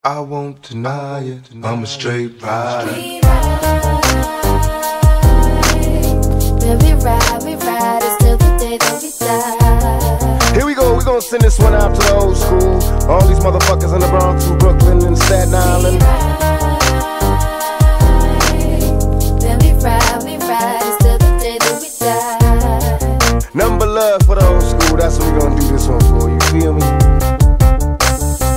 I won't deny it, I'm a straight rider. We ride, it's till the day that we die. Here we go, we gonna send this one out to the old school. All these motherfuckers in the Bronx and Brooklyn and Staten Island. We ride, it's till the day that we die. Number love for the old school, that's what we gonna do this one for, you feel me?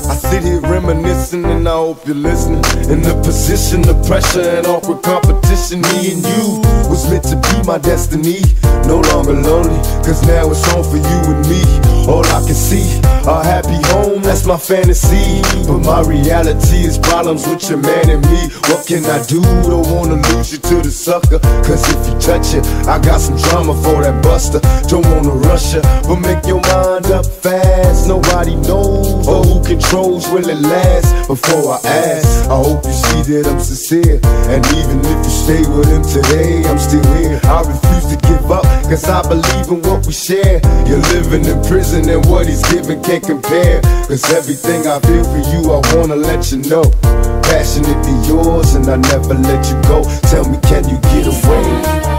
I sit here reminiscing and I hope you're listening. In the position of pressure and awkward competition, me and you was meant to be my destiny. No longer lonely, cause now it's on for you and me. All I can see, a happy home, that's my fantasy. But my reality is problems with your man and me. What can I do? Don't wanna lose you to the sucker, cause if you touch it, I got some drama for that buster. Don't wanna rush you, but make your mind up fast. Nobody knows or who controls will it last. Before I ask, I hope you see that I'm sincere. And even if you stay with him today, I'm still here. I refuse to give up, cause I believe in what we share. You're living in prison and what he's giving can't compare. Cause everything I feel for you, I wanna let you know. Passionately yours and I never let you go. Tell me, can you get away?